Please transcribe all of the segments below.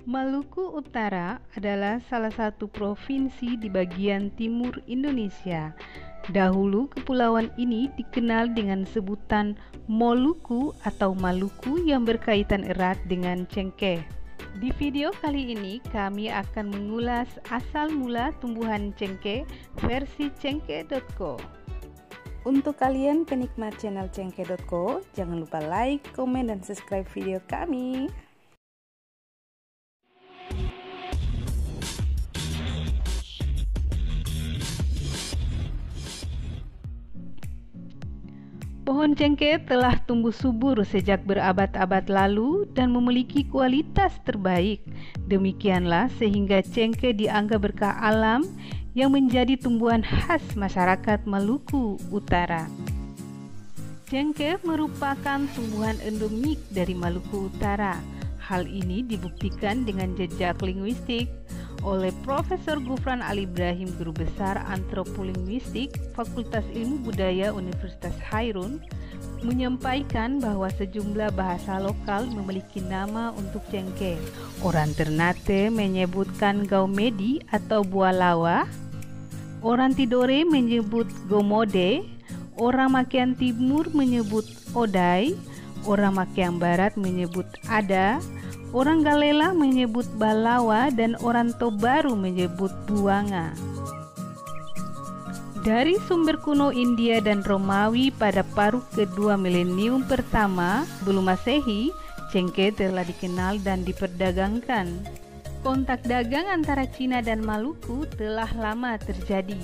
Maluku Utara adalah salah satu provinsi di bagian timur Indonesia. Dahulu kepulauan ini dikenal dengan sebutan Moluku atau Maluku yang berkaitan erat dengan cengkeh. Di video kali ini kami akan mengulas asal mula tumbuhan cengkeh versi cengkeh.co. Untuk kalian penikmat channel cengkeh.co, jangan lupa like, komen, dan subscribe video kami. Pohon cengkeh telah tumbuh subur sejak berabad-abad lalu dan memiliki kualitas terbaik. Demikianlah sehingga cengkeh dianggap berkah alam yang menjadi tumbuhan khas masyarakat Maluku Utara. Cengkeh merupakan tumbuhan endemik dari Maluku Utara. Hal ini dibuktikan dengan jejak linguistik oleh Profesor Gufran Ali Ibrahim, Guru Besar Antropolinguistik Fakultas Ilmu Budaya Universitas Hairun, menyampaikan bahwa sejumlah bahasa lokal memiliki nama untuk cengkeh. Orang Ternate menyebutkan gaumedi atau buah lawa, orang Tidore menyebut gomode, orang Makian Timur menyebut odai, orang Makian Barat menyebut ada, orang Galela menyebut balawa, dan orang Tobaru menyebut buanga. Dari sumber kuno India dan Romawi pada paruh kedua milenium pertama sebelum Masehi, cengkeh telah dikenal dan diperdagangkan. Kontak dagang antara Cina dan Maluku telah lama terjadi.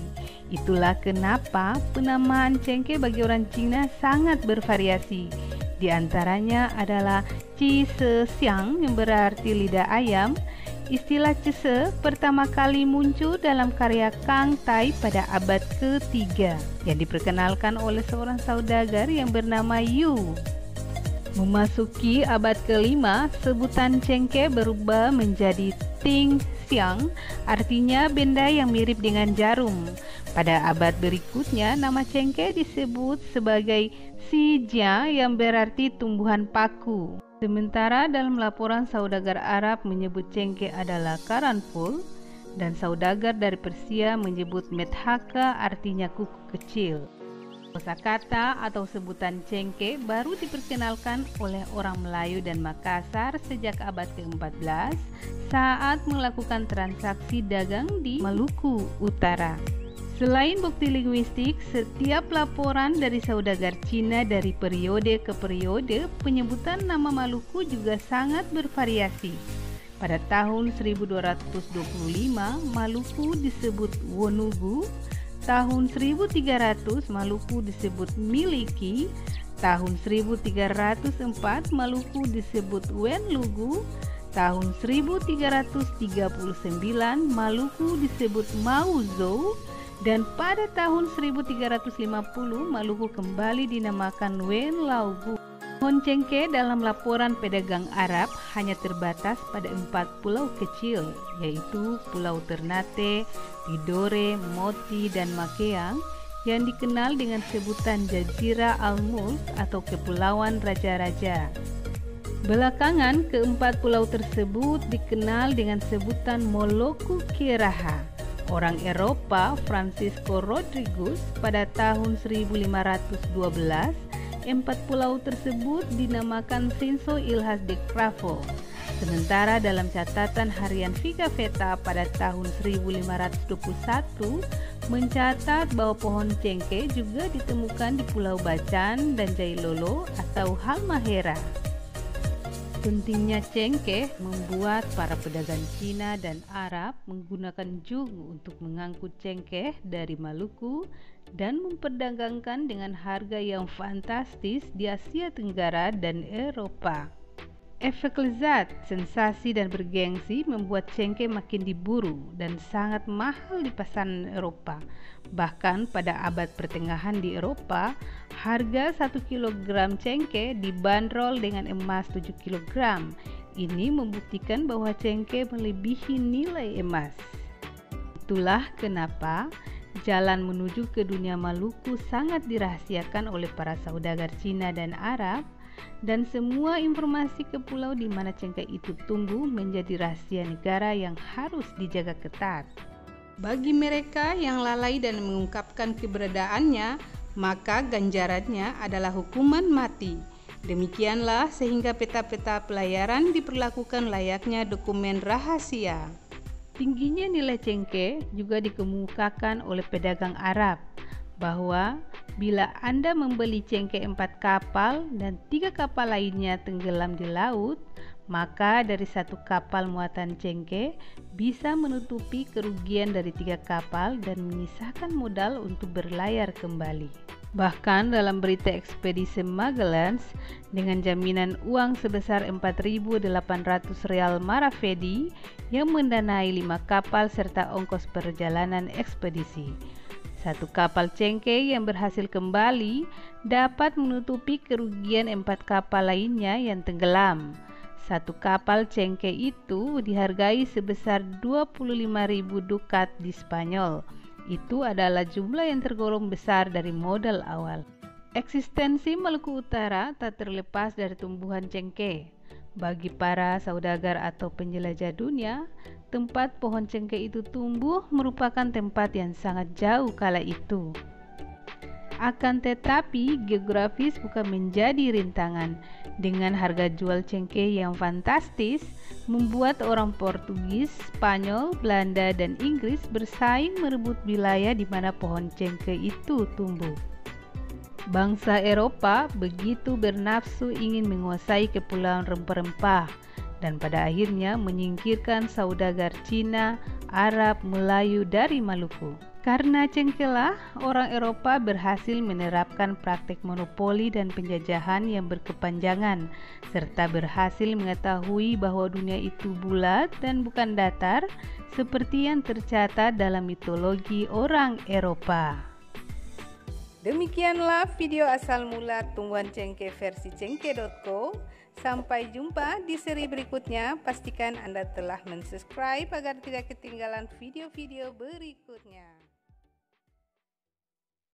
Itulah kenapa penamaan cengkeh bagi orang Cina sangat bervariasi. Di antaranya adalah Cise Siang yang berarti lidah ayam. Istilah Cise pertama kali muncul dalam karya Kang Tai pada abad ke-3 yang diperkenalkan oleh seorang saudagar yang bernama Yu. Memasuki abad ke-5, sebutan cengkeh berubah menjadi Ting Siang, artinya benda yang mirip dengan jarum. Pada abad berikutnya, nama cengkeh disebut sebagai Si Jia yang berarti tumbuhan paku. Sementara dalam laporan saudagar Arab menyebut cengkeh adalah karanful, dan saudagar dari Persia menyebut medhaka artinya kuku kecil. Kosakata atau sebutan cengkeh baru diperkenalkan oleh orang Melayu dan Makassar sejak abad ke-14 saat melakukan transaksi dagang di Maluku Utara. Selain bukti linguistik, setiap laporan dari saudagar Cina dari periode ke periode, penyebutan nama Maluku juga sangat bervariasi. Pada tahun 1225, Maluku disebut Wonugu, tahun 1300 Maluku disebut Miliki, tahun 1304 Maluku disebut Wenlugu, tahun 1339 Maluku disebut Mauzou, dan pada tahun 1350 Maluku kembali dinamakan Wenlaugu. Pohon cengkeh dalam laporan pedagang Arab hanya terbatas pada 4 pulau kecil, yaitu Pulau Ternate, Tidore, Moti, dan Makeang, yang dikenal dengan sebutan Jazirah Al-Mulk atau Kepulauan Raja-Raja. Belakangan, keempat pulau tersebut dikenal dengan sebutan Moluku Kiraha. Orang Eropa Francisco Rodriguez pada tahun 1512, 4 pulau tersebut dinamakan Senso Ilhas de Cravo. Sementara dalam catatan harian Figavetta pada tahun 1521 mencatat bahwa pohon cengkeh juga ditemukan di Pulau Bacan dan Jailolo atau Halmahera. Pentingnya cengkeh membuat para pedagang Cina dan Arab menggunakan jung untuk mengangkut cengkeh dari Maluku dan memperdagangkan dengan harga yang fantastis di Asia Tenggara dan Eropa. Efek lezat, sensasi, dan bergengsi membuat cengkeh makin diburu dan sangat mahal di pasaran Eropa. Bahkan pada abad pertengahan di Eropa, harga 1 kg cengkeh dibanderol dengan emas 7 kg. Ini membuktikan bahwa cengkeh melebihi nilai emas. Itulah kenapa jalan menuju ke dunia Maluku sangat dirahasiakan oleh para saudagar Cina dan Arab dan semua informasi ke pulau di mana cengkeh itu tumbuh menjadi rahasia negara yang harus dijaga ketat. Bagi mereka yang lalai dan mengungkapkan keberadaannya, maka ganjarannya adalah hukuman mati. Demikianlah sehingga peta-peta pelayaran diperlakukan layaknya dokumen rahasia. Tingginya nilai cengkeh juga dikemukakan oleh pedagang Arab bahwa bila Anda membeli cengkeh 4 kapal dan 3 kapal lainnya tenggelam di laut, maka dari 1 kapal muatan cengkeh bisa menutupi kerugian dari 3 kapal dan menyisakan modal untuk berlayar kembali. Bahkan dalam berita ekspedisi Magellan dengan jaminan uang sebesar 4.800 real Marafedi yang mendanai 5 kapal serta ongkos perjalanan ekspedisi. 1 kapal cengkeh yang berhasil kembali dapat menutupi kerugian 4 kapal lainnya yang tenggelam. 1 kapal cengkeh itu dihargai sebesar 25.000 dukat di Spanyol. Itu adalah jumlah yang tergolong besar dari modal awal. Eksistensi Maluku Utara tak terlepas dari tumbuhan cengkeh. Bagi para saudagar atau penjelajah dunia, tempat pohon cengkeh itu tumbuh merupakan tempat yang sangat jauh kala itu. Akan tetapi, geografis bukan menjadi rintangan. Dengan harga jual cengkeh yang fantastis, membuat orang Portugis, Spanyol, Belanda, dan Inggris bersaing merebut wilayah di mana pohon cengkeh itu tumbuh. Bangsa Eropa begitu bernafsu ingin menguasai kepulauan rempah-rempah dan pada akhirnya menyingkirkan saudagar Cina, Arab, Melayu dari Maluku. Karena cengkehlah, orang Eropa berhasil menerapkan praktik monopoli dan penjajahan yang berkepanjangan, serta berhasil mengetahui bahwa dunia itu bulat dan bukan datar, seperti yang tercatat dalam mitologi orang Eropa. Demikianlah video asal mula tumbuhan cengkeh versi cengkeh.co. Sampai jumpa di seri berikutnya. Pastikan Anda telah mensubscribe agar tidak ketinggalan video-video berikutnya.